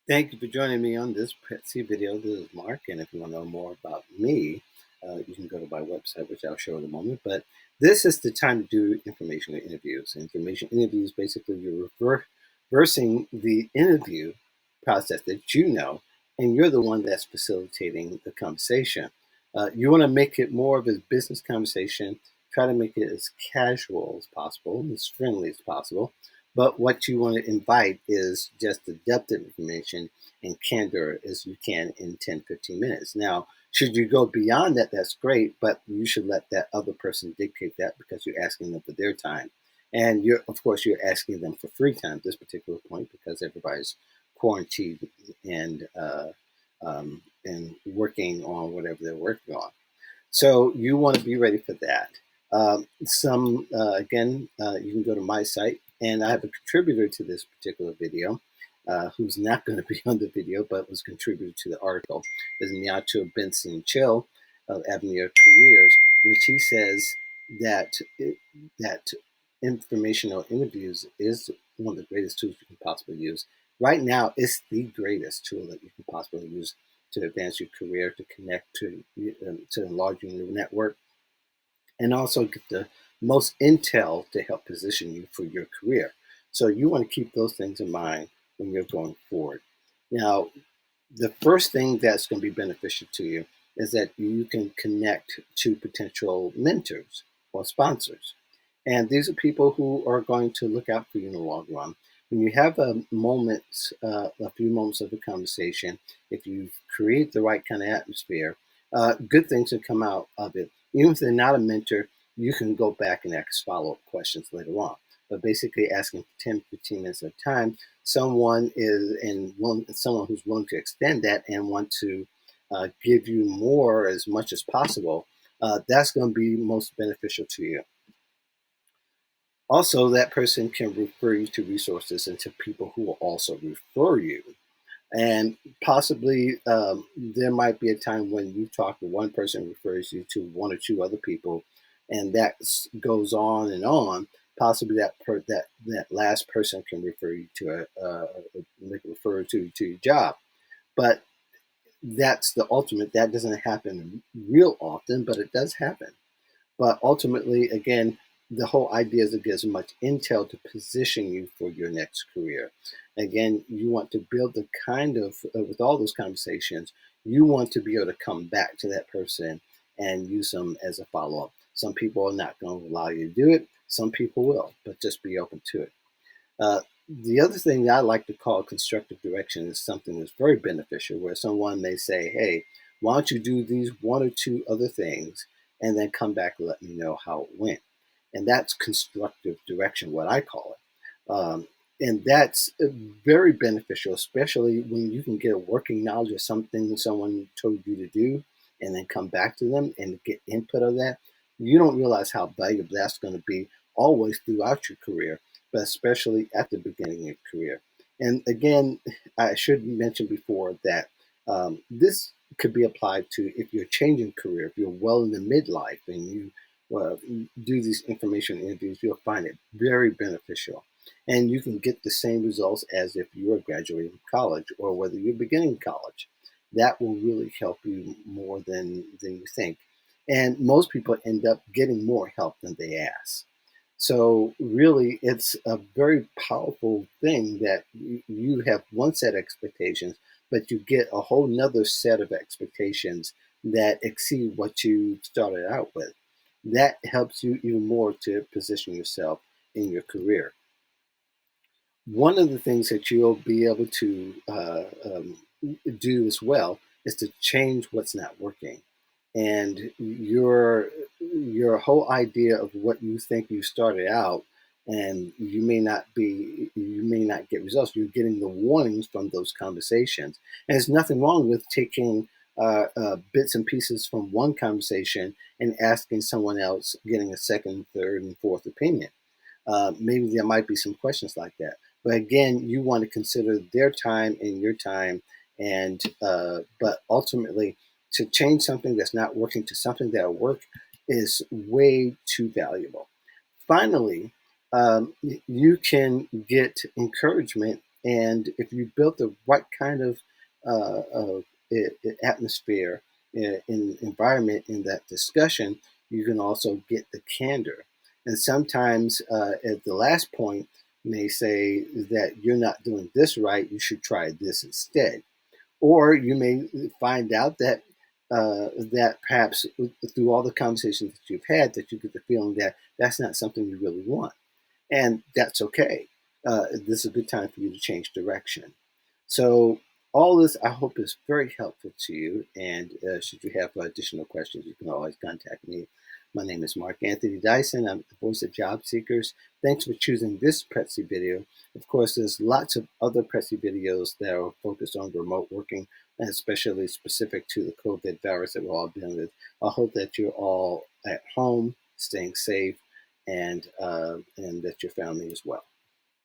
Thank you for joining me on this Petsy video. This is Mark, and if you want to know more about me, you can go to my website, which I'll show in a moment. But this is the time to do informational interviews. Information interviews, basically, you're reversing the interview process that you know, and you're the one that's facilitating the conversation. You want to make it more of a business conversation, try to make it as casual as possible, as friendly as possible. But what you want to invite is just the depth of information and candor as you can in 10, 15 minutes. Now, should you go beyond that, that's great, but you should let that other person dictate that because you're asking them for their time. And of course, you're asking them for free time at this particular point because everybody's quarantined and working on whatever they're working on. So you want to be ready for that. You can go to my site, and I have a contributor to this particular video, who's not going to be on the video, but was contributed to the article, is Nyato Benson Chill of Avenir Careers, which he says that informational interviews is one of the greatest tools you can possibly use. Right now, it's the greatest tool that you can possibly use to advance your career, to connect to enlarge your network, and also get the most intel to help position you for your career. So you want to keep those things in mind when you're going forward. Now, the first thing that's going to be beneficial to you is that you can connect to potential mentors or sponsors. And these are people who are going to look out for you in the long run. When you have a few moments of a conversation, if you create the right kind of atmosphere, good things will come out of it. Even if they're not a mentor, you can go back and ask follow-up questions later on. But basically asking for 10, 15 minutes of time, someone who's willing to extend that and want to give you more as much as possible, that's going to be most beneficial to you. Also, that person can refer you to resources and to people who will also refer you. And possibly there might be a time when you talk to one person refers you to one or two other people, and that goes on and on. Possibly that last person can refer you to your job, but that's the ultimate. That doesn't happen real often, but it does happen. But ultimately, again, the whole idea is to get as much intel to position you for your next career. Again, you want to build the kind of, with all those conversations, you want to be able to come back to that person and use them as a follow up. Some people are not going to allow you to do it, some people will, but just be open to it. The other thing that I like to call constructive direction is something that's very beneficial, where someone may say, hey, why don't you do these one or two other things and then come back and let me know how it went. And that's constructive direction, what I call it. And that's very beneficial, especially when you can get a working knowledge of something someone told you to do and then come back to them and get input of that. You don't realize how valuable that's going to be always throughout your career, but especially at the beginning of your career. And again, I should mention before that this could be applied to if you're changing career, if you're well in the midlife and you do these information interviews, you'll find it very beneficial. And you can get the same results as if you were graduating college or whether you're beginning college. That will really help you more than you think. And most people end up getting more help than they ask. So really, it's a very powerful thing that you have one set of expectations, but you get a whole nother set of expectations that exceed what you started out with. That helps you even more to position yourself in your career. One of the things that you'll be able to do as well is to change what's not working. And your whole idea of what you think you started out, and you may not get results. You're getting the warnings from those conversations, and there's nothing wrong with taking bits and pieces from one conversation and asking someone else, getting a second, third, and fourth opinion. Maybe there might be some questions like that. But again, you want to consider their time and your time, and but ultimately, to change something that's not working to something that'll work is way too valuable. Finally, you can get encouragement And if you built the right kind of atmosphere, in environment in that discussion, you can also get the candor. And sometimes at the last point, may say that you're not doing this right, you should try this instead. Or you may find out that that perhaps through all the conversations that you've had, that you get the feeling that that's not something you really want, and that's okay. This is a good time for you to change direction. So all this, I hope, is very helpful to you. And should you have additional questions, you can always contact me. My name is Mark Anthony Dyson. I'm the voice of job seekers. Thanks for choosing this Prezi video. Of course, there's lots of other Prezi videos that are focused on remote working, and especially specific to the COVID virus that we're all dealing with. I hope that you're all at home, staying safe, and that your family as well.